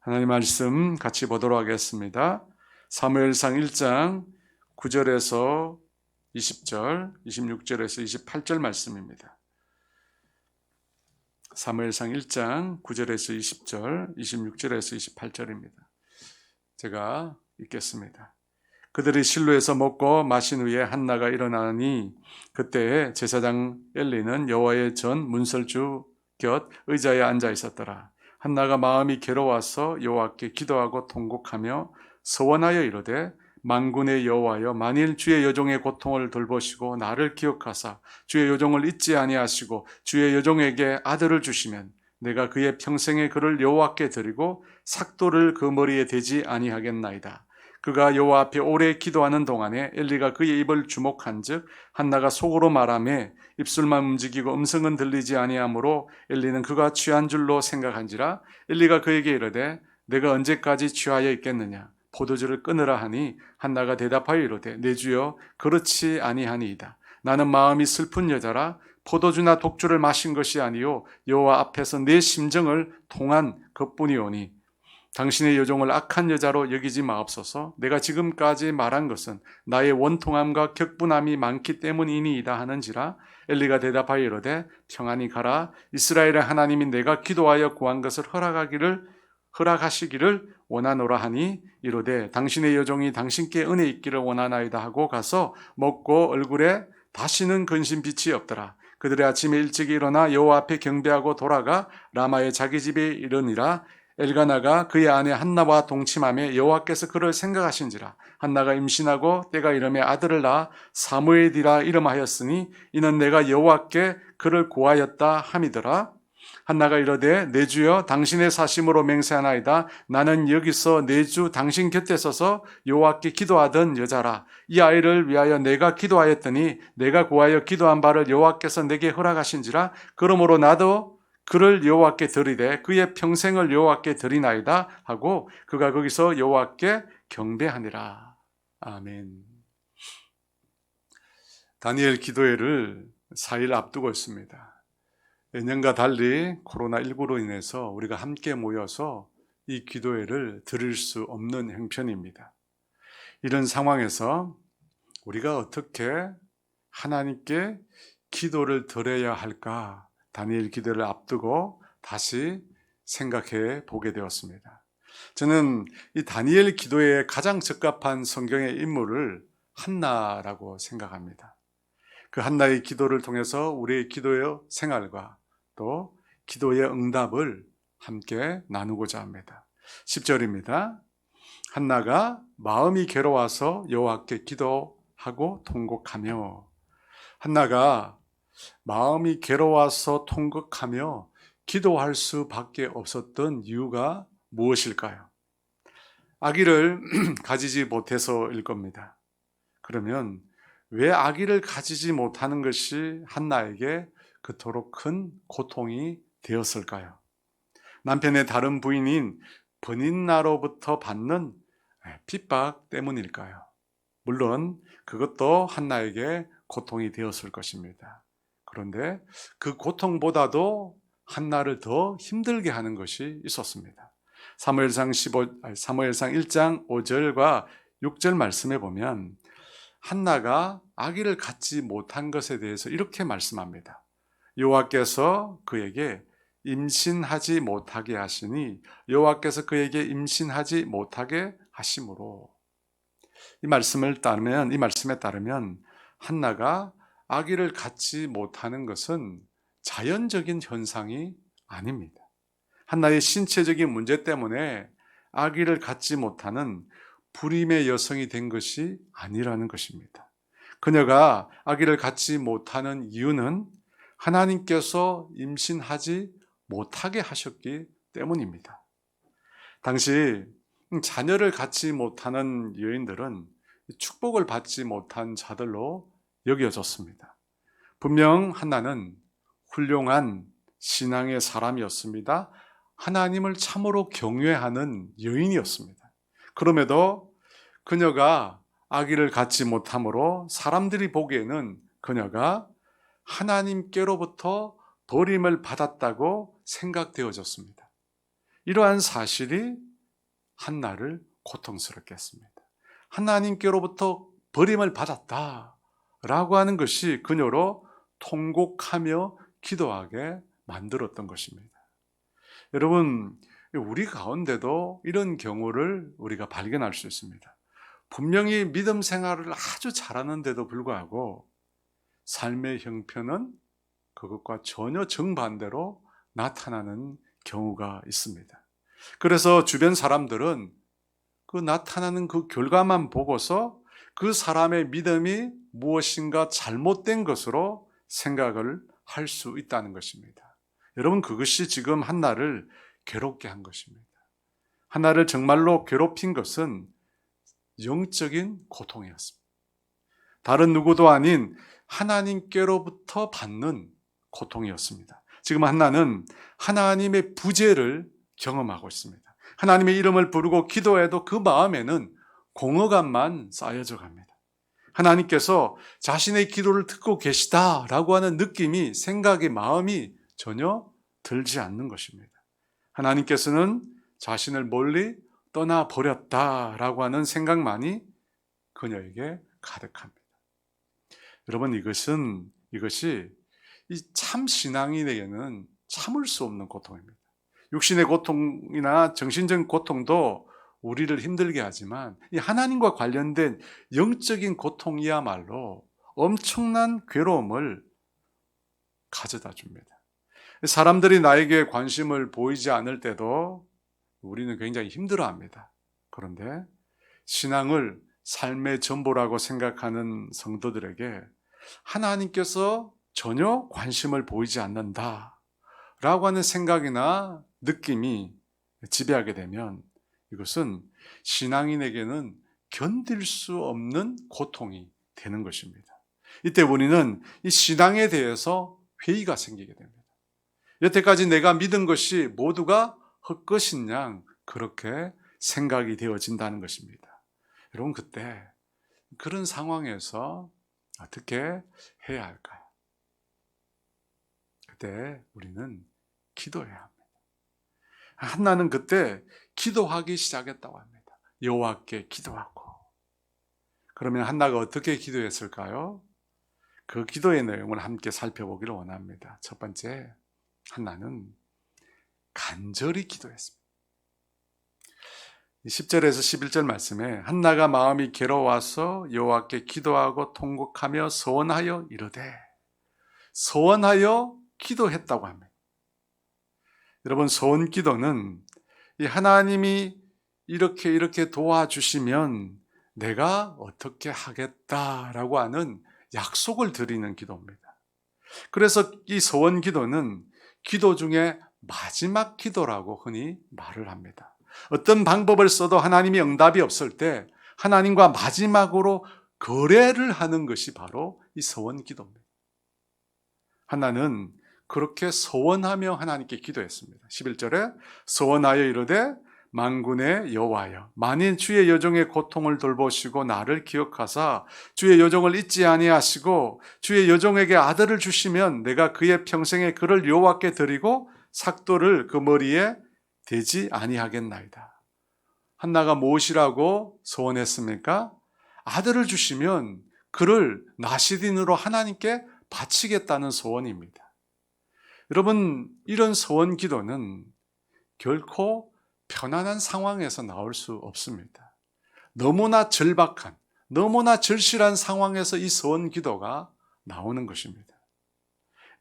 하나님 말씀 같이 보도록 하겠습니다. 사무엘상 1장 9절에서 20절, 26절에서 28절 말씀입니다. 사무엘상 1장 9절에서 20절, 26절에서 28절입니다. 제가 읽겠습니다. 그들이 실로에서 먹고 마신 후에 한나가 일어나니 그때에 제사장 엘리는 여호와의 전 문설주 곁 의자에 앉아 있었더라. 한나가 마음이 괴로워서 여호와께 기도하고 통곡하며 서원하여 이르되 만군의 여호와여, 만일 주의 여종의 고통을 돌보시고 나를 기억하사 주의 여종을 잊지 아니하시고 주의 여종에게 아들을 주시면 내가 그의 평생에 그를 여호와께 드리고 삭도를 그 머리에 대지 아니하겠나이다. 그가 여호와 앞에 오래 기도하는 동안에 엘리가 그의 입을 주목한즉 한나가 속으로 말하며 입술만 움직이고 음성은 들리지 아니하므로 엘리는 그가 취한 줄로 생각한지라. 엘리가 그에게 이르되 내가 언제까지 취하여 있겠느냐, 포도주를 끊으라 하니 한나가 대답하여 이르되 내 주여, 그렇지 아니하니이다. 나는 마음이 슬픈 여자라 포도주나 독주를 마신 것이 아니요 여호와 앞에서 내 심정을 통한 것뿐이오니 당신의 여종을 악한 여자로 여기지 마옵소서. 내가 지금까지 말한 것은 나의 원통함과 격분함이 많기 때문이니이다 하는지라. 엘리가 대답하여 이르되 평안히 가라. 이스라엘의 하나님이 내가 기도하여 구한 것을 허락하시기를 원하노라 하니 이르되 당신의 여종이 당신께 은혜 있기를 원하나이다 하고 가서 먹고 얼굴에 다시는 근심 빛이 없더라. 그들의 아침에 일찍 일어나 여호와 앞에 경배하고 돌아가 라마의 자기 집에 이르니라. 엘가나가 그의 아내 한나와 동침하며 여호와께서 그를 생각하신지라. 한나가 임신하고 때가 이름에 아들을 낳아 사무엘이라 이름하였으니 이는 내가 여호와께 그를 구하였다 함이더라. 한나가 이르되 내 주여, 당신의 사심으로 맹세하나이다. 나는 여기서 내 주 당신 곁에 서서 여호와께 기도하던 여자라. 이 아이를 위하여 내가 기도하였더니 내가 구하여 기도한 바를 여호와께서 내게 허락하신지라. 그러므로 나도 그를 여호와께 드리되 그의 평생을 여호와께 드리나이다 하고 그가 거기서 여호와께 경배하니라. 아멘. 다니엘 기도회를 4일 앞두고 있습니다. 예년과 달리 코로나19로 인해서 우리가 함께 모여서 이 기도회를 드릴 수 없는 형편입니다. 이런 상황에서 우리가 어떻게 하나님께 기도를 드려야 할까? 다니엘 기도를 앞두고 다시 생각해 보게 되었습니다. 저는 이 다니엘 기도에 가장 적합한 성경의 인물을 한나라고 생각합니다. 그 한나의 기도를 통해서 우리의 기도의 생활과 또 기도의 응답을 함께 나누고자 합니다. 10절입니다. 한나가 마음이 괴로워서 여호와께 기도하고 통곡하며. 한나가 마음이 괴로워서 통곡하며 기도할 수밖에 없었던 이유가 무엇일까요? 아기를 가지지 못해서일 겁니다. 그러면 왜 아기를 가지지 못하는 것이 한나에게 그토록 큰 고통이 되었을까요? 남편의 다른 부인인 버닌나로부터 받는 핍박 때문일까요? 물론 그것도 한나에게 고통이 되었을 것입니다. 그런데 그 고통보다도 한나를 더 힘들게 하는 것이 있었습니다. 사무엘상 1장 5절과 6절 말씀에 보면 한나가 아기를 갖지 못한 것에 대해서 이렇게 말씀합니다. 여호와께서 그에게 임신하지 못하게 하시니 여호와께서 그에게 임신하지 못하게 하심으로. 이 말씀에 따르면 한나가 아기를 갖지 못하는 것은 자연적인 현상이 아닙니다. 한나의 신체적인 문제 때문에 아기를 갖지 못하는 불임의 여성이 된 것이 아니라는 것입니다. 그녀가 아기를 갖지 못하는 이유는 하나님께서 임신하지 못하게 하셨기 때문입니다. 당시 자녀를 갖지 못하는 여인들은 축복을 받지 못한 자들로 여겨졌습니다. 분명 한나는 훌륭한 신앙의 사람이었습니다. 하나님을 참으로 경외하는 여인이었습니다. 그럼에도 그녀가 아기를 갖지 못함으로 사람들이 보기에는 그녀가 하나님께로부터 버림을 받았다고 생각되어졌습니다. 이러한 사실이 한나를 고통스럽게 했습니다. 하나님께로부터 버림을 받았다라고 하는 것이 그녀로 통곡하며 기도하게 만들었던 것입니다. 여러분, 우리 가운데도 이런 경우를 우리가 발견할 수 있습니다. 분명히 믿음 생활을 아주 잘하는데도 불구하고 삶의 형편은 그것과 전혀 정반대로 나타나는 경우가 있습니다. 그래서 주변 사람들은 그 나타나는 그 결과만 보고서 그 사람의 믿음이 무엇인가 잘못된 것으로 생각을 할 수 있다는 것입니다. 여러분, 그것이 지금 한나를 괴롭게 한 것입니다. 한나를 정말로 괴롭힌 것은 영적인 고통이었습니다. 다른 누구도 아닌 하나님께로부터 받는 고통이었습니다. 지금 한나는 하나님의 부재를 경험하고 있습니다. 하나님의 이름을 부르고 기도해도 그 마음에는 공허감만 쌓여져 갑니다. 하나님께서 자신의 기도를 듣고 계시다라고 하는 느낌이, 생각이, 마음이 전혀 들지 않는 것입니다. 하나님께서는 자신을 멀리 떠나버렸다라고 하는 생각만이 그녀에게 가득합니다. 여러분, 이것이 이 참 신앙인에게는 참을 수 없는 고통입니다. 육신의 고통이나 정신적인 고통도 우리를 힘들게 하지만 이 하나님과 관련된 영적인 고통이야말로 엄청난 괴로움을 가져다 줍니다. 사람들이 나에게 관심을 보이지 않을 때도 우리는 굉장히 힘들어합니다. 그런데 신앙을 삶의 전부라고 생각하는 성도들에게 하나님께서 전혀 관심을 보이지 않는다라고 하는 생각이나 느낌이 지배하게 되면 이것은 신앙인에게는 견딜 수 없는 고통이 되는 것입니다. 이때 우리는 이 신앙에 대해서 회의가 생기게 됩니다. 여태까지 내가 믿은 것이 모두가 헛것인 양 그렇게 생각이 되어진다는 것입니다. 여러분, 그때 그런 상황에서 어떻게 해야 할까요? 그때 우리는 기도해야 합니다. 한나는 그때 기도하기 시작했다고 합니다. 여호와께 기도하고. 그러면 한나가 어떻게 기도했을까요? 그 기도의 내용을 함께 살펴보기를 원합니다. 첫 번째, 한나는 간절히 기도했습니다. 10절에서 11절 말씀에 한나가 마음이 괴로워서 여호와께 기도하고 통곡하며 서원하여 이르되, 서원하여 기도했다고 합니다. 여러분, 서원 기도는 이 하나님이 이렇게 도와주시면 내가 어떻게 하겠다라고 하는 약속을 드리는 기도입니다. 그래서 이 서원 기도는 기도 중에 마지막 기도라고 흔히 말을 합니다. 어떤 방법을 써도 하나님이 응답이 없을 때 하나님과 마지막으로 거래를 하는 것이 바로 이 서원 기도입니다. 한나는 그렇게 서원하며 하나님께 기도했습니다. 11절에 서원하여 이르되, 만군의 여호와여, 만일 주의 여종의 고통을 돌보시고 나를 기억하사 주의 여종을 잊지 아니하시고 주의 여종에게 아들을 주시면 내가 그의 평생에 그를 여호와께 드리고 삭도를 그 머리에 대지 아니하겠나이다. 한나가 무엇이라고 서원했습니까? 아들을 주시면 그를 나시딘으로 하나님께 바치겠다는 소원입니다. 여러분, 이런 소원 기도는 결코 편안한 상황에서 나올 수 없습니다. 너무나 절박한, 너무나 절실한 상황에서 이 소원 기도가 나오는 것입니다.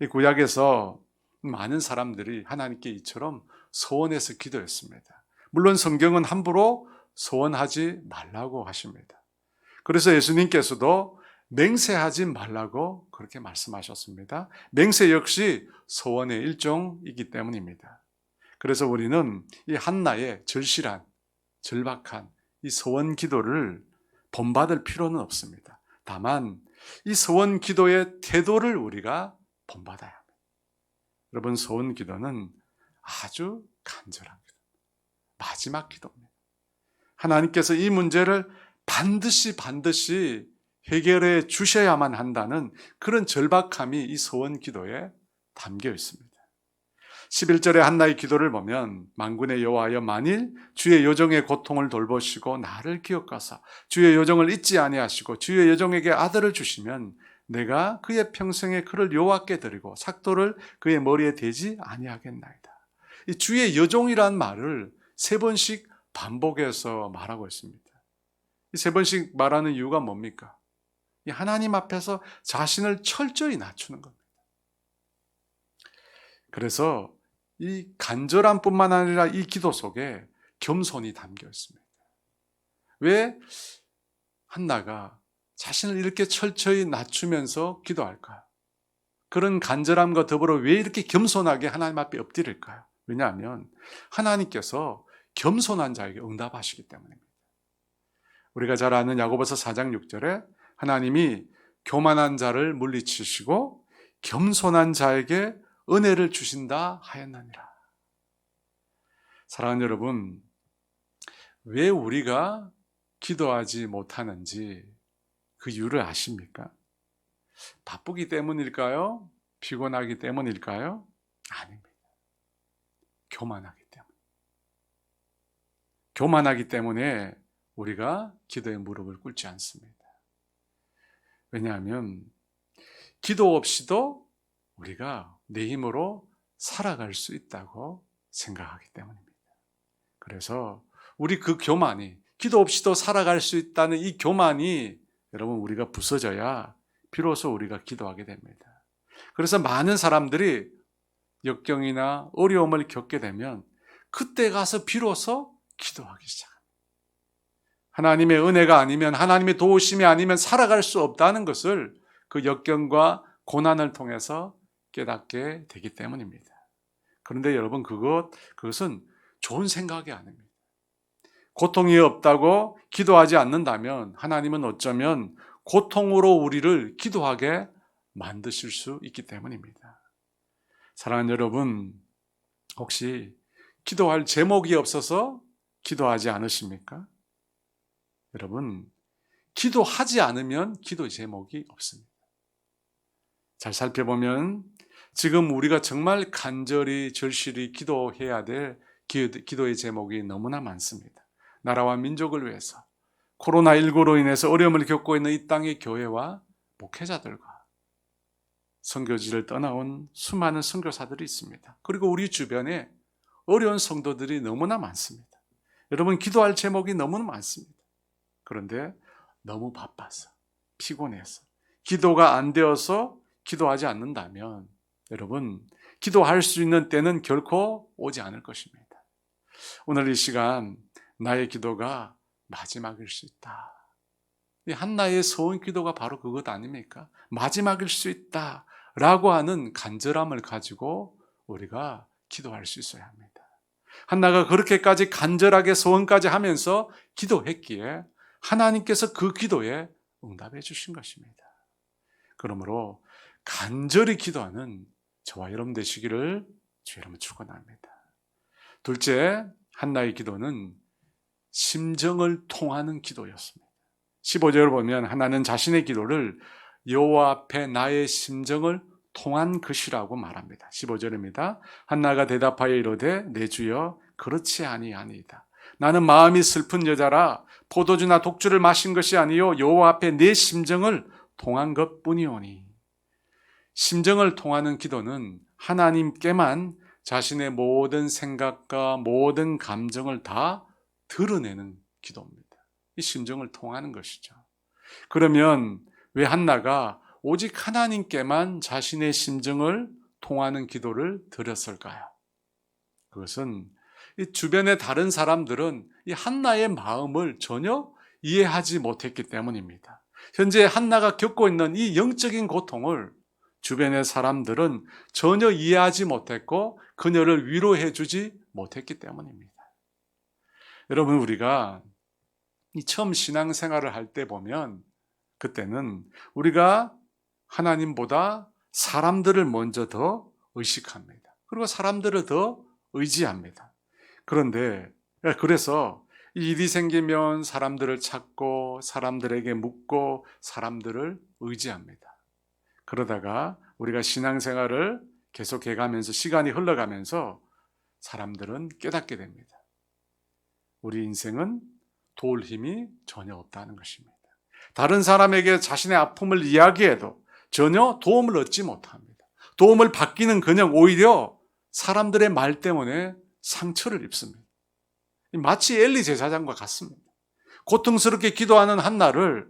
이 구약에서 많은 사람들이 하나님께 이처럼 소원해서 기도했습니다. 물론 성경은 함부로 소원하지 말라고 하십니다. 그래서 예수님께서도 맹세하지 말라고 그렇게 말씀하셨습니다. 맹세 역시 소원의 일종이기 때문입니다. 그래서 우리는 이 한나의 절실한, 절박한 이 소원 기도를 본받을 필요는 없습니다. 다만 이 소원 기도의 태도를 우리가 본받아야 합니다. 여러분, 소원 기도는 아주 간절한 기도, 마지막 기도입니다. 하나님께서 이 문제를 반드시 해결해 주셔야만 한다는 그런 절박함이 이 소원 기도에 담겨 있습니다. 11절에 한나의 기도를 보면 만군의 여호와여 만일 주의 여종의 고통을 돌보시고 나를 기억하사 주의 여종을 잊지 아니하시고 주의 여종에게 아들을 주시면 내가 그의 평생에 그를 여호와께 드리고 삭도를 그의 머리에 대지 아니하겠나이다. 이 주의 여종이란 말을 세 번씩 반복해서 말하고 있습니다. 이 세 번씩 말하는 이유가 뭡니까? 이 하나님 앞에서 자신을 철저히 낮추는 겁니다. 그래서 이 간절함뿐만 아니라 이 기도 속에 겸손이 담겨 있습니다. 왜 한나가 자신을 이렇게 철저히 낮추면서 기도할까요? 그런 간절함과 더불어 왜 이렇게 겸손하게 하나님 앞에 엎드릴까요? 왜냐하면 하나님께서 겸손한 자에게 응답하시기 때문입니다. 우리가 잘 아는 야고보서 4장 6절에 하나님이 교만한 자를 물리치시고 겸손한 자에게 은혜를 주신다 하였느니라. 사랑하는 여러분, 왜 우리가 기도하지 못하는지 그 이유를 아십니까? 바쁘기 때문일까요? 피곤하기 때문일까요? 아닙니다. 교만하기 때문. 교만하기 때문에 우리가 기도에 무릎을 꿇지 않습니다. 왜냐하면 기도 없이도 우리가 내 힘으로 살아갈 수 있다고 생각하기 때문입니다. 그래서 우리 그 교만이, 기도 없이도 살아갈 수 있다는 이 교만이 여러분 우리가 부서져야 비로소 우리가 기도하게 됩니다. 그래서 많은 사람들이 역경이나 어려움을 겪게 되면 그때 가서 비로소 기도하기 시작합니다. 하나님의 은혜가 아니면, 하나님의 도우심이 아니면 살아갈 수 없다는 것을 그 역경과 고난을 통해서 깨닫게 되기 때문입니다. 그런데 여러분 그것은 좋은 생각이 아닙니다. 고통이 없다고 기도하지 않는다면 하나님은 어쩌면 고통으로 우리를 기도하게 만드실 수 있기 때문입니다. 사랑하는 여러분, 혹시 기도할 제목이 없어서 기도하지 않으십니까? 여러분, 기도하지 않으면 기도 제목이 없습니다. 잘 살펴보면 지금 우리가 정말 간절히 절실히 기도해야 될 기도의 제목이 너무나 많습니다. 나라와 민족을 위해서, 코로나19로 인해서 어려움을 겪고 있는 이 땅의 교회와 목회자들과 선교지를 떠나온 수많은 선교사들이 있습니다. 그리고 우리 주변에 어려운 성도들이 너무나 많습니다. 여러분, 기도할 제목이 너무나 많습니다. 그런데 너무 바빠서, 피곤해서, 기도가 안 되어서 기도하지 않는다면 여러분, 기도할 수 있는 때는 결코 오지 않을 것입니다. 오늘 이 시간 나의 기도가 마지막일 수 있다. 이 한나의 소원 기도가 바로 그것 아닙니까? 마지막일 수 있다 라고 하는 간절함을 가지고 우리가 기도할 수 있어야 합니다. 한나가 그렇게까지 간절하게 소원까지 하면서 기도했기에 하나님께서 그 기도에 응답해 주신 것입니다. 그러므로 간절히 기도하는 저와 여러분 되시기를 주의 이름으로 축원합니다. 둘째, 한나의 기도는 심정을 통하는 기도였습니다. 15절을 보면 하나는 자신의 기도를 여호와 앞에 나의 심정을 통한 것이라고 말합니다. 15절입니다. 한나가 대답하여 이르되 내 주여 그렇지 아니하니이다. 나는 마음이 슬픈 여자라 포도주나 독주를 마신 것이 아니요 여호와 앞에 내 심정을 통한 것뿐이오니. 심정을 통하는 기도는 하나님께만 자신의 모든 생각과 모든 감정을 다 드러내는 기도입니다. 이 심정을 통하는 것이죠. 그러면 왜 한나가 오직 하나님께만 자신의 심정을 통하는 기도를 드렸을까요? 그것은 이 주변의 다른 사람들은 이 한나의 마음을 전혀 이해하지 못했기 때문입니다. 현재 한나가 겪고 있는 이 영적인 고통을 주변의 사람들은 전혀 이해하지 못했고 그녀를 위로해 주지 못했기 때문입니다. 여러분, 우리가 처음 신앙생활을 할 때 보면 그때는 우리가 하나님보다 사람들을 먼저 더 의식합니다. 그리고 사람들을 더 의지합니다. 그런데 그래서 일이 생기면 사람들을 찾고 사람들에게 묻고 사람들을 의지합니다. 그러다가 우리가 신앙생활을 계속해 가면서 시간이 흘러가면서 사람들은 깨닫게 됩니다. 우리 인생은 도울 힘이 전혀 없다는 것입니다. 다른 사람에게 자신의 아픔을 이야기해도 전혀 도움을 얻지 못합니다. 도움을 받기는 그냥 오히려 사람들의 말 때문에 상처를 입습니다. 마치 엘리 제사장과 같습니다. 고통스럽게 기도하는 한나를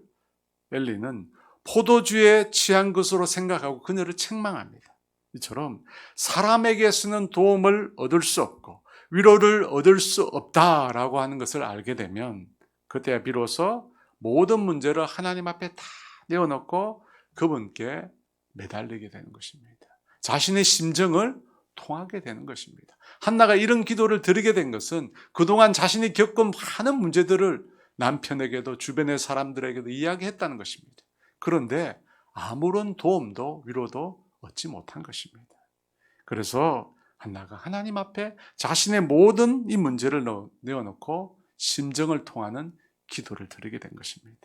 엘리는 포도주에 취한 것으로 생각하고 그녀를 책망합니다. 이처럼 사람에게서는 도움을 얻을 수 없고 위로를 얻을 수 없다라고 하는 것을 알게 되면 그때 비로소 모든 문제를 하나님 앞에 다 내어놓고 그분께 매달리게 되는 것입니다. 자신의 심정을 통하게 되는 것입니다. 한나가 이런 기도를 드리게 된 것은 그동안 자신이 겪은 많은 문제들을 남편에게도 주변의 사람들에게도 이야기했다는 것입니다. 그런데 아무런 도움도 위로도 얻지 못한 것입니다. 그래서 한나가 하나님 앞에 자신의 모든 이 문제를 내어놓고 심정을 통하는 기도를 드리게 된 것입니다.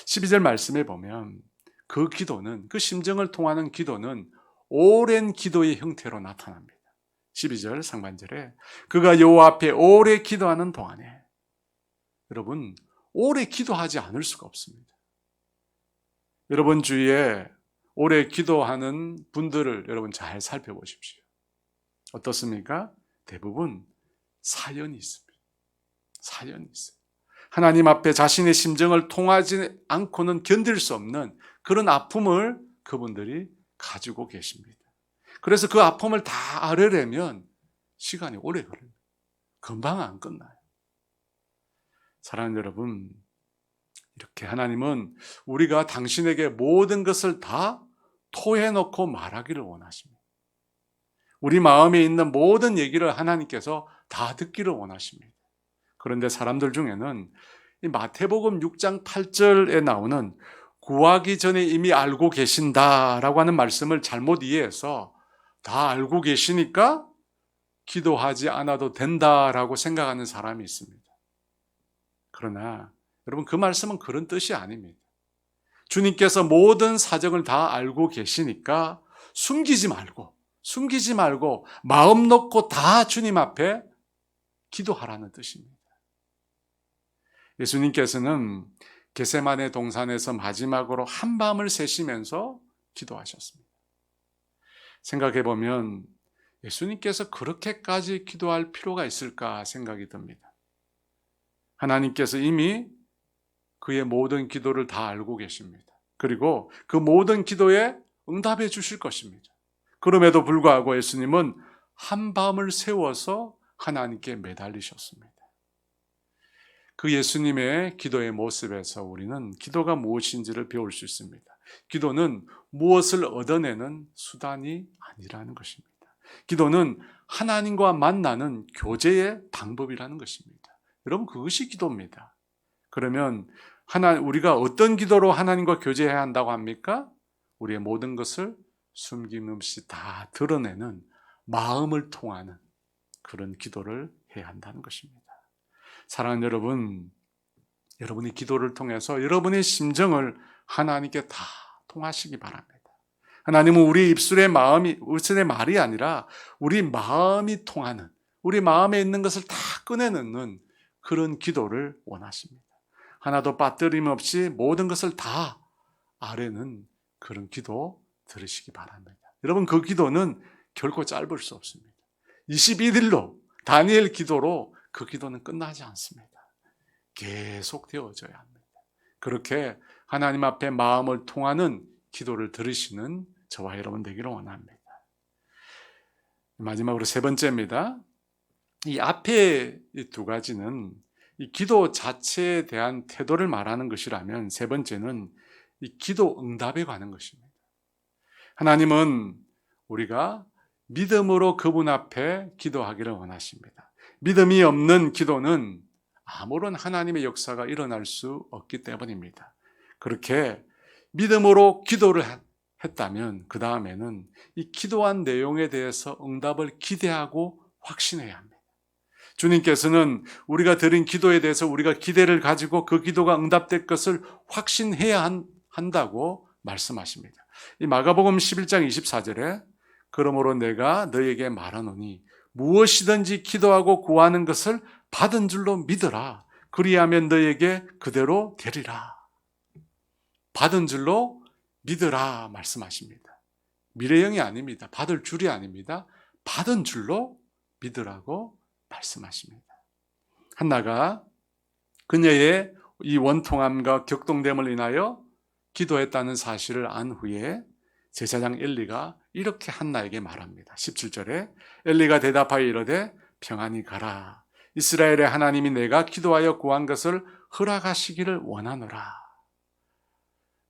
12절 말씀에 보면 그 기도는, 그 심정을 통하는 기도는 오랜 기도의 형태로 나타납니다. 12절 상반절에 그가 여호와 앞에 오래 기도하는 동안에, 여러분 오래 기도하지 않을 수가 없습니다. 여러분 주위에 오래 기도하는 분들을 여러분 잘 살펴보십시오. 어떻습니까? 대부분 사연이 있습니다. 사연이 있어요. 하나님 앞에 자신의 심정을 통하지 않고는 견딜 수 없는 그런 아픔을 그분들이 가지고 계십니다. 그래서 그 아픔을 다 앓으려면 시간이 오래 걸립니다. 금방 안 끝나요. 사랑하는 여러분, 이렇게 하나님은 우리가 당신에게 모든 것을 다 토해놓고 말하기를 원하십니다. 우리 마음에 있는 모든 얘기를 하나님께서 다 듣기를 원하십니다. 그런데 사람들 중에는 이 마태복음 6장 8절에 나오는 구하기 전에 이미 알고 계신다라고 하는 말씀을 잘못 이해해서 다 알고 계시니까 기도하지 않아도 된다라고 생각하는 사람이 있습니다. 그러나 여러분 그 말씀은 그런 뜻이 아닙니다. 주님께서 모든 사정을 다 알고 계시니까 숨기지 말고 마음 놓고 다 주님 앞에 기도하라는 뜻입니다. 예수님께서는 겟세마네 동산에서 마지막으로 한밤을 새시면서 기도하셨습니다. 생각해 보면 예수님께서 그렇게까지 기도할 필요가 있을까 생각이 듭니다. 하나님께서 이미 그의 모든 기도를 다 알고 계십니다. 그리고 그 모든 기도에 응답해 주실 것입니다. 그럼에도 불구하고 예수님은 한밤을 새워서 하나님께 매달리셨습니다. 그 예수님의 기도의 모습에서 우리는 기도가 무엇인지를 배울 수 있습니다. 기도는 무엇을 얻어내는 수단이 아니라는 것입니다. 기도는 하나님과 만나는 교제의 방법이라는 것입니다. 여러분 그것이 기도입니다. 그러면 우리가 어떤 기도로 하나님과 교제해야 한다고 합니까? 우리의 모든 것을 숨김없이 다 드러내는 마음을 통하는 그런 기도를 해야 한다는 것입니다. 사랑하는 여러분, 여러분이 기도를 통해서 여러분의 심정을 하나님께 다 통하시기 바랍니다. 하나님은 우리 입술의 말이 아니라 우리 마음이 통하는, 우리 마음에 있는 것을 다 꺼내놓는 그런 기도를 원하십니다. 하나도 빠뜨림 없이 모든 것을 다 아뢰는 그런 기도 들으시기 바랍니다. 여러분 그 기도는 결코 짧을 수 없습니다. 21일로 다니엘 기도로 그 기도는 끝나지 않습니다. 계속 되어져야 합니다. 그렇게 하나님 앞에 마음을 통하는 기도를 들으시는 저와 여러분 되기를 원합니다. 마지막으로 세 번째입니다. 이 앞에 이 두 가지는 이 기도 자체에 대한 태도를 말하는 것이라면 세 번째는 이 기도 응답에 관한 것입니다. 하나님은 우리가 믿음으로 그분 앞에 기도하기를 원하십니다. 믿음이 없는 기도는 아무런 하나님의 역사가 일어날 수 없기 때문입니다. 그렇게 믿음으로 기도를 했다면 그 다음에는 이 기도한 내용에 대해서 응답을 기대하고 확신해야 합니다. 주님께서는 우리가 드린 기도에 대해서 우리가 기대를 가지고 그 기도가 응답될 것을 확신해야 한다고 말씀하십니다. 이 마가복음 11장 24절에 그러므로 내가 너에게 말하노니 무엇이든지 기도하고 구하는 것을 받은 줄로 믿어라. 그리하면 너에게 그대로 되리라. 받은 줄로 믿으라 말씀하십니다. 미래형이 아닙니다. 받을 줄이 아닙니다. 받은 줄로 믿으라고 말씀하십니다. 한나가 그녀의 이 원통함과 격동됨을 인하여 기도했다는 사실을 안 후에 제사장 엘리가 이렇게 한나에게 말합니다. 17절에 엘리가 대답하여 이르되 평안히 가라. 이스라엘의 하나님이 내가 기도하여 구한 것을 허락하시기를 원하노라.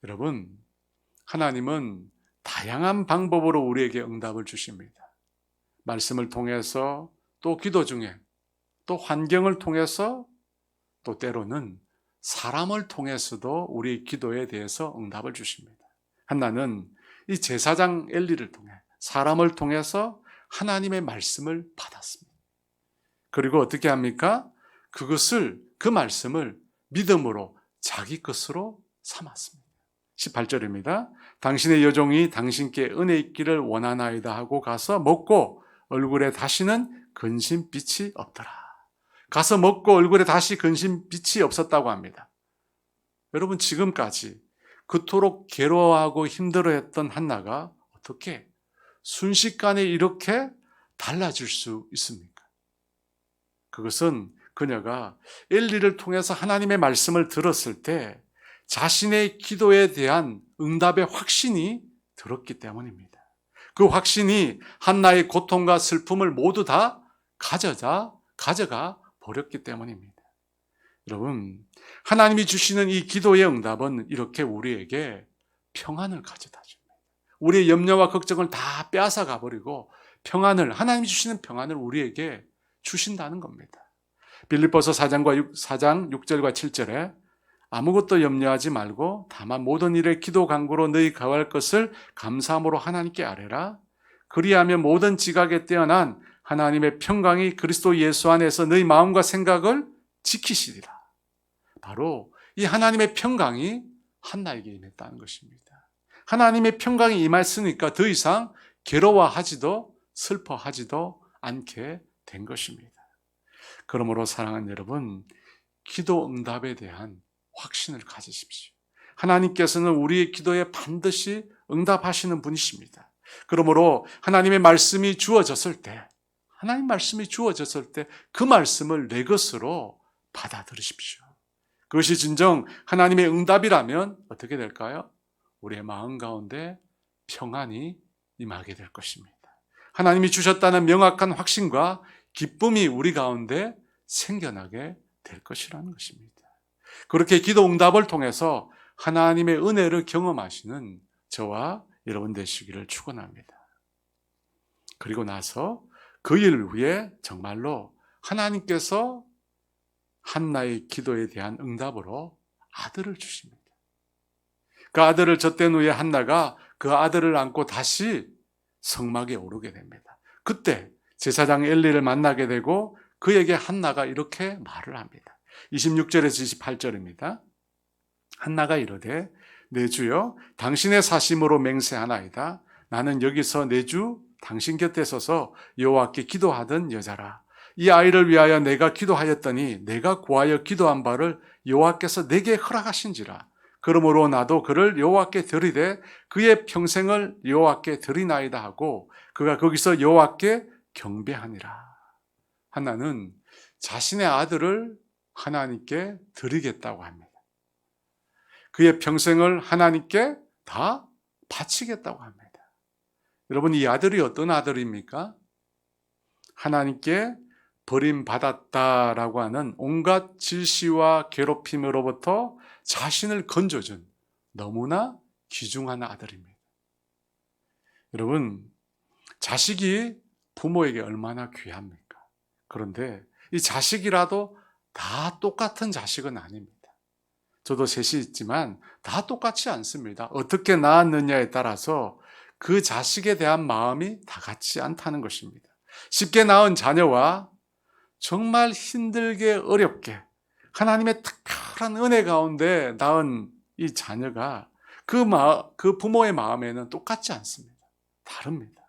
여러분, 하나님은 다양한 방법으로 우리에게 응답을 주십니다. 말씀을 통해서, 또 기도 중에, 또 환경을 통해서, 또 때로는 사람을 통해서도 우리 기도에 대해서 응답을 주십니다. 한나는 이 제사장 엘리를 통해, 사람을 통해서 하나님의 말씀을 받았습니다. 그리고 어떻게 합니까? 그 말씀을 믿음으로 자기 것으로 삼았습니다. 18절입니다. 당신의 여종이 당신께 은혜 있기를 원하나이다 하고 가서 먹고 얼굴에 다시는 근심빛이 없더라. 가서 먹고 얼굴에 다시 근심빛이 없었다고 합니다. 여러분, 지금까지 그토록 괴로워하고 힘들어했던 한나가 어떻게 순식간에 이렇게 달라질 수 있습니까? 그것은 그녀가 엘리를 통해서 하나님의 말씀을 들었을 때 자신의 기도에 대한 응답의 확신이 들었기 때문입니다. 그 확신이 한나의 고통과 슬픔을 모두 다 가져가 버렸기 때문입니다. 여러분, 하나님이 주시는 이 기도의 응답은 이렇게 우리에게 평안을 가져다 줍니다. 우리의 염려와 걱정을 다 빼앗아가 버리고 하나님이 주시는 평안을 우리에게 주신다는 겁니다. 빌립보서 4장 6절과 7절에 아무것도 염려하지 말고 다만 모든 일에 기도 간구로 너희 가할 것을 감사함으로 하나님께 아뢰라. 그리하면 모든 지각에 뛰어난 하나님의 평강이 그리스도 예수 안에서 너희 마음과 생각을 지키시리라. 바로 이 하나님의 평강이 한나에게 임했다는 것입니다. 하나님의 평강이 임했으니까 더 이상 괴로워하지도 슬퍼하지도 않게 된 것입니다. 그러므로 사랑하는 여러분, 기도 응답에 대한 확신을 가지십시오. 하나님께서는 우리의 기도에 반드시 응답하시는 분이십니다. 그러므로 하나님의 말씀이 주어졌을 때 그 말씀을 내 것으로 받아들이십시오. 그것이 진정 하나님의 응답이라면 어떻게 될까요? 우리의 마음 가운데 평안이 임하게 될 것입니다. 하나님이 주셨다는 명확한 확신과 기쁨이 우리 가운데 생겨나게 될 것이라는 것입니다. 그렇게 기도 응답을 통해서 하나님의 은혜를 경험하시는 저와 여러분 되시기를 축원합니다. 그리고 나서 그 일 후에 정말로 하나님께서 한나의 기도에 대한 응답으로 아들을 주십니다. 그 아들을 젖댄 후에 한나가 그 아들을 안고 다시 성막에 오르게 됩니다. 그때 제사장 엘리를 만나게 되고 그에게 한나가 이렇게 말을 합니다. 26절에서 28절입니다. 한나가 이르되 내 주여 당신의 사심으로 맹세하나이다. 나는 여기서 내 주 당신 곁에 서서 여호와께 기도하던 여자라. 이 아이를 위하여 내가 기도하였더니 내가 구하여 기도한 바를 여호와께서 내게 허락하신지라. 그러므로 나도 그를 여호와께 드리되 그의 평생을 여호와께 드리나이다 하고 그가 거기서 여호와께 경배하니라. 한나는 자신의 아들을 하나님께 드리겠다고 합니다. 그의 평생을 하나님께 다 바치겠다고 합니다. 여러분, 이 아들이 어떤 아들입니까? 하나님께 버림받았다라고 하는 온갖 질시와 괴롭힘으로부터 자신을 건져준 너무나 귀중한 아들입니다. 여러분, 자식이 부모에게 얼마나 귀합니까? 그런데 이 자식이라도 다 똑같은 자식은 아닙니다. 저도 셋이 있지만 다 똑같지 않습니다. 어떻게 낳았느냐에 따라서 그 자식에 대한 마음이 다 같지 않다는 것입니다. 쉽게 낳은 자녀와 정말 힘들게 어렵게 하나님의 특별한 은혜 가운데 낳은 이 자녀가 그 부모의 마음에는 똑같지 않습니다. 다릅니다.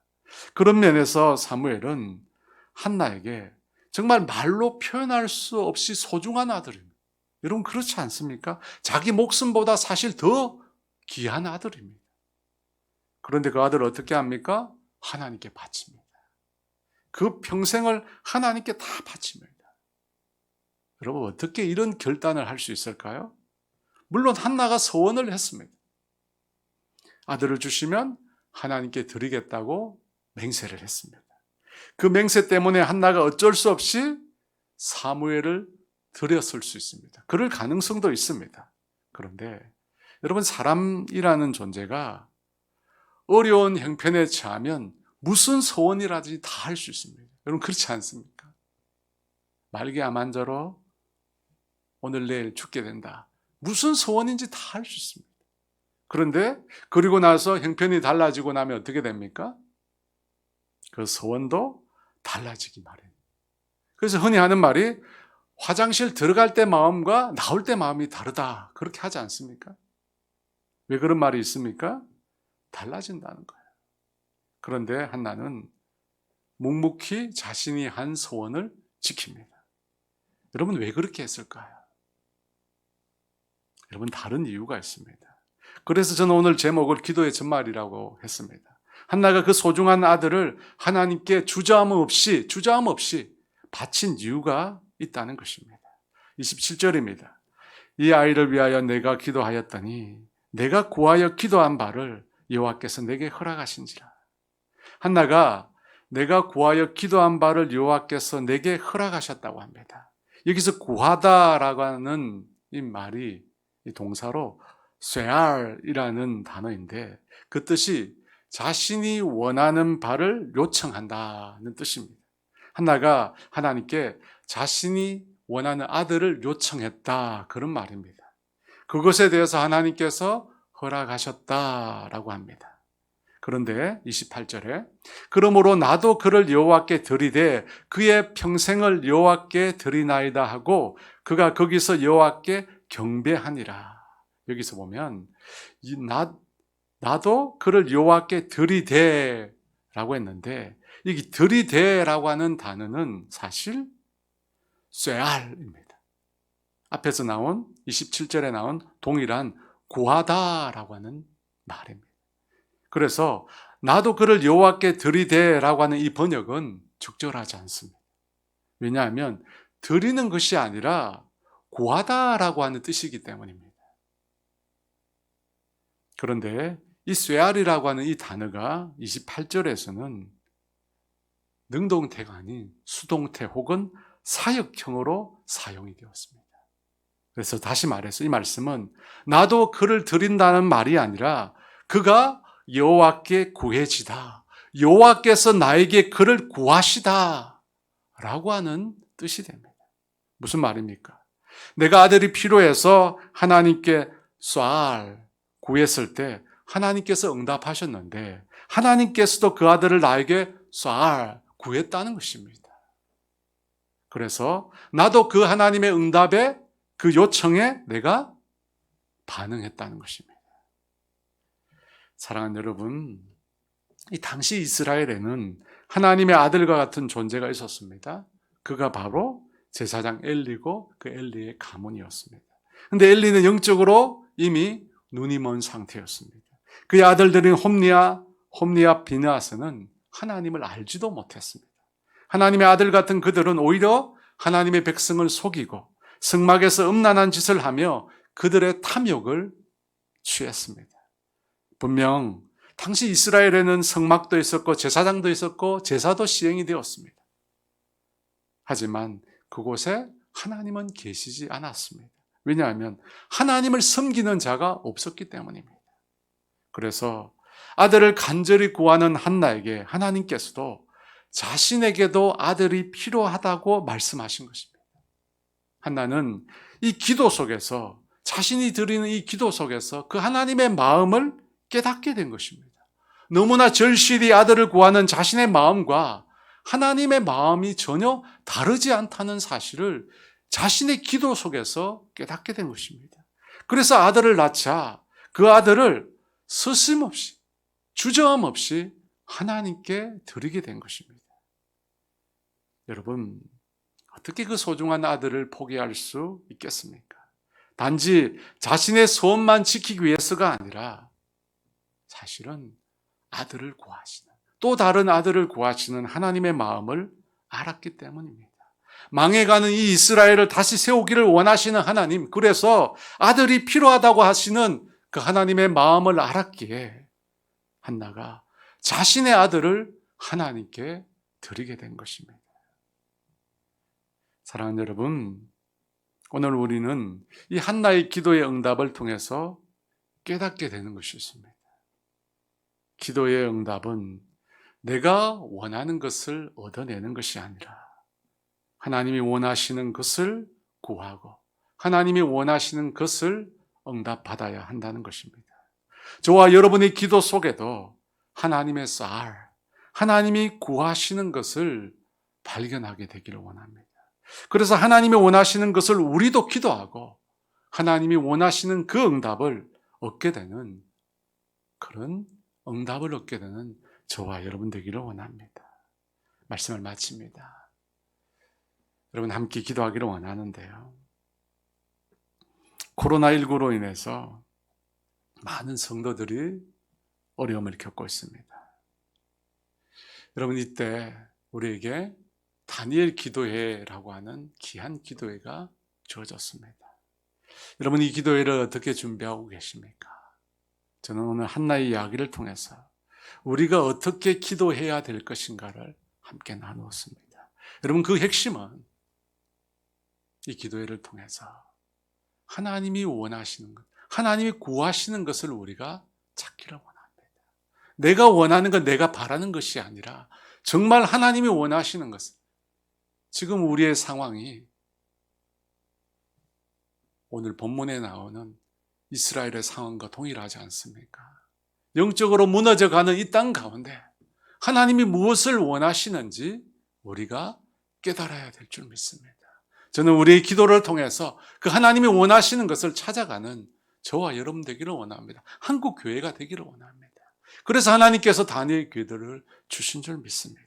그런 면에서 사무엘은 한나에게 정말 말로 표현할 수 없이 소중한 아들입니다. 여러분 그렇지 않습니까? 자기 목숨보다 사실 더 귀한 아들입니다. 그런데 그 아들을 어떻게 합니까? 하나님께 바칩니다. 그 평생을 하나님께 다 바칩니다. 여러분 어떻게 이런 결단을 할 수 있을까요? 물론 한나가 서원을 했습니다. 아들을 주시면 하나님께 드리겠다고 맹세를 했습니다. 그 맹세 때문에 한나가 어쩔 수 없이 사무엘을 드렸을 수 있습니다. 그럴 가능성도 있습니다. 그런데 여러분 사람이라는 존재가 어려운 형편에 처하면 무슨 소원이라든지 다 할 수 있습니다. 여러분 그렇지 않습니까? 말기 암환자로 오늘 내일 죽게 된다. 무슨 소원인지 다 할 수 있습니다. 그런데 그리고 나서 형편이 달라지고 나면 어떻게 됩니까? 그 소원도 달라지기 마련입니다. 그래서 흔히 하는 말이 화장실 들어갈 때 마음과 나올 때 마음이 다르다. 그렇게 하지 않습니까? 왜 그런 말이 있습니까? 달라진다는 거예요. 그런데 한나는 묵묵히 자신이 한 소원을 지킵니다. 여러분 왜 그렇게 했을까요? 여러분 다른 이유가 있습니다. 그래서 저는 오늘 제목을 기도의 전말이라고 했습니다. 한나가 그 소중한 아들을 하나님께 주저함 없이 바친 이유가 있다는 것입니다. 27절입니다. 이 아이를 위하여 내가 기도하였더니 내가 구하여 기도한 바를 여호와께서 내게 허락하신지라. 한나가 내가 구하여 기도한 바를 여호와께서 내게 허락하셨다고 합니다. 여기서 구하다라고 하는 이 말이 이 동사로 쇠알이라는 단어인데 그 뜻이 자신이 원하는 바를 요청한다는 뜻입니다. 한나가 하나님께 자신이 원하는 아들을 요청했다 그런 말입니다. 그것에 대해서 하나님께서 허락하셨다라고 합니다. 그런데 28절에 그러므로 나도 그를 여호와께 드리되 그의 평생을 여호와께 드리나이다 하고 그가 거기서 여호와께 경배하니라. 여기서 보면 나도 그를 여호와께 드리되라고 했는데 여기 드리되라고 하는 단어는 사실 쇠알입니다. 앞에서 나온 27절에 나온 동일한 구하다라고 하는 말입니다. 그래서 나도 그를 여호와께 드리되라고 하는 이 번역은 적절하지 않습니다. 왜냐하면 드리는 것이 아니라 구하다라고 하는 뜻이기 때문입니다. 그런데 이 쇠알이라고 하는 이 단어가 28절에서는 능동태가 아닌 수동태 혹은 사역형으로 사용이 되었습니다. 그래서 다시 말해서 이 말씀은 나도 그를 드린다는 말이 아니라 그가 여호와께 구해지다. 여호와께서 나에게 그를 구하시다 라고 하는 뜻이 됩니다. 무슨 말입니까? 내가 아들이 필요해서 하나님께 구했을 때 하나님께서 응답하셨는데 하나님께서도 그 아들을 나에게 구했다는 것입니다. 그래서 나도 그 하나님의 응답에 그 요청에 내가 반응했다는 것입니다. 사랑하는 여러분, 이 당시 이스라엘에는 하나님의 아들과 같은 존재가 있었습니다. 그가 바로 제사장 엘리고 그 엘리의 가문이었습니다. 그런데 엘리는 영적으로 이미 눈이 먼 상태였습니다. 그의 아들들인 홈리와 비느하스는 하나님을 알지도 못했습니다. 하나님의 아들 같은 그들은 오히려 하나님의 백성을 속이고 성막에서 음란한 짓을 하며 그들의 탐욕을 취했습니다. 분명 당시 이스라엘에는 성막도 있었고 제사장도 있었고 제사도 시행이 되었습니다. 하지만 그곳에 하나님은 계시지 않았습니다. 왜냐하면 하나님을 섬기는 자가 없었기 때문입니다. 그래서 아들을 간절히 구하는 한나에게 하나님께서도 자신에게도 아들이 필요하다고 말씀하신 것입니다. 한나는 이 기도 속에서 자신이 드리는 이 기도 속에서 그 하나님의 마음을 깨닫게 된 것입니다. 너무나 절실히 아들을 구하는 자신의 마음과 하나님의 마음이 전혀 다르지 않다는 사실을 자신의 기도 속에서 깨닫게 된 것입니다. 그래서 아들을 낳자 그 아들을 서슴없이 주저함 없이 하나님께 드리게 된 것입니다. 여러분, 어떻게 그 소중한 아들을 포기할 수 있겠습니까? 단지 자신의 소원만 지키기 위해서가 아니라 사실은 아들을 구하시는, 또 다른 아들을 구하시는 하나님의 마음을 알았기 때문입니다. 망해가는 이 이스라엘을 다시 세우기를 원하시는 하나님, 그래서 아들이 필요하다고 하시는 그 하나님의 마음을 알았기에 한나가 자신의 아들을 하나님께 드리게 된 것입니다. 사랑하는 여러분, 오늘 우리는 이 한나의 기도의 응답을 통해서 깨닫게 되는 것이 있습니다. 기도의 응답은 내가 원하는 것을 얻어내는 것이 아니라 하나님이 원하시는 것을 구하고 하나님이 원하시는 것을 응답받아야 한다는 것입니다. 저와 여러분의 기도 속에도 하나님의 쌀, 하나님이 구하시는 것을 발견하게 되기를 원합니다. 그래서 하나님이 원하시는 것을 우리도 기도하고 하나님이 원하시는 그 응답을 얻게 되는, 그런 응답을 얻게 되는 저와 여러분 되기를 원합니다. 말씀을 마칩니다. 여러분 함께 기도하기를 원하는데요. 코로나19로 인해서 많은 성도들이 어려움을 겪고 있습니다. 여러분, 이때 우리에게 다니엘 기도회라고 하는 귀한 기도회가 주어졌습니다. 여러분, 이 기도회를 어떻게 준비하고 계십니까? 저는 오늘 한나의 이야기를 통해서 우리가 어떻게 기도해야 될 것인가를 함께 나누었습니다. 여러분, 그 핵심은 이 기도회를 통해서 하나님이 원하시는 것, 하나님이 구하시는 것을 우리가 찾기를 원합니다. 내가 원하는 것, 내가 바라는 것이 아니라 정말 하나님이 원하시는 것을, 지금 우리의 상황이 오늘 본문에 나오는 이스라엘의 상황과 동일하지 않습니까? 영적으로 무너져가는 이 땅 가운데 하나님이 무엇을 원하시는지 우리가 깨달아야 될 줄 믿습니다. 저는 우리의 기도를 통해서 그 하나님이 원하시는 것을 찾아가는 저와 여러분 되기를 원합니다. 한국 교회가 되기를 원합니다. 그래서 하나님께서 다니엘 기도를 주신 줄 믿습니다.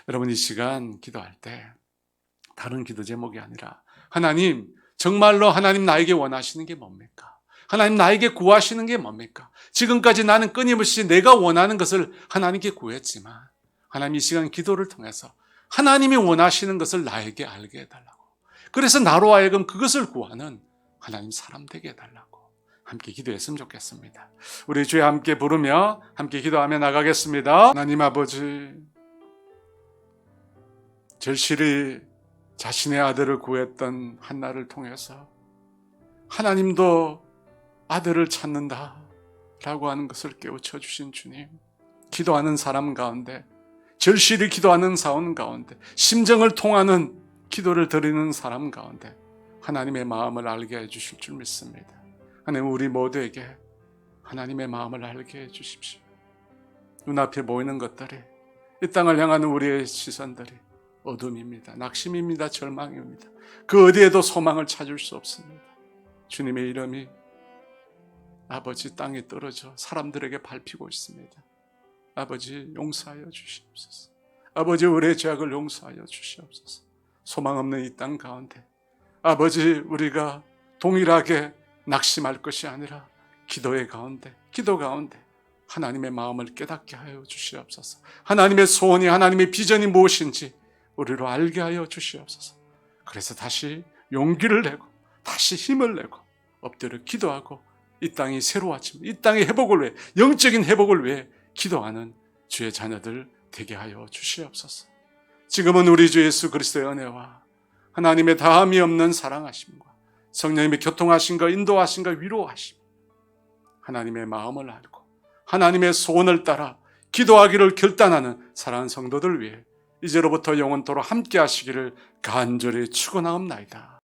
여러분, 이 시간 기도할 때 다른 기도 제목이 아니라 하나님, 정말로 하나님 나에게 원하시는 게 뭡니까? 하나님 나에게 구하시는 게 뭡니까? 지금까지 나는 끊임없이 내가 원하는 것을 하나님께 구했지만 하나님 이 시간 기도를 통해서 하나님이 원하시는 것을 나에게 알게 해달라고, 그래서 나로 하여금 그것을 구하는 하나님 사람 되게 해달라고 함께 기도했으면 좋겠습니다. 우리 주에 함께 부르며 함께 기도하며 나가겠습니다. 하나님 아버지, 절실히 자신의 아들을 구했던 한나를 통해서 하나님도 아들을 찾는다 라고 하는 것을 깨우쳐 주신 주님, 기도하는 사람 가운데, 절실히 기도하는 사원 가운데, 심정을 통하는 기도를 드리는 사람 가운데 하나님의 마음을 알게 해주실 줄 믿습니다. 하나님, 우리 모두에게 하나님의 마음을 알게 해주십시오. 눈앞에 보이는 것들이, 이 땅을 향하는 우리의 시선들이 어둠입니다. 낙심입니다. 절망입니다. 그 어디에도 소망을 찾을 수 없습니다. 주님의 이름이 아버지 땅에 떨어져 사람들에게 밟히고 있습니다. 아버지, 용서하여 주시옵소서. 아버지, 우리의 죄악을 용서하여 주시옵소서. 소망 없는 이 땅 가운데 아버지, 우리가 동일하게 낙심할 것이 아니라 기도의 가운데, 기도 가운데 하나님의 마음을 깨닫게 하여 주시옵소서. 하나님의 소원이, 하나님의 비전이 무엇인지 우리로 알게 하여 주시옵소서. 그래서 다시 용기를 내고 다시 힘을 내고 엎드려 기도하고 이 땅이 새로워지면 이 땅의 회복을 위해, 영적인 회복을 위해 기도하는 주의 자녀들 되게 하여 주시옵소서. 지금은 우리 주 예수 그리스도의 은혜와 하나님의 다함이 없는 사랑하심과 성령님의 교통하심과 인도하심과 위로하심, 하나님의 마음을 알고 하나님의 소원을 따라 기도하기를 결단하는 사랑하는 성도들 위해 이제로부터 영원토록 함께 하시기를 간절히 축원하옵나이다.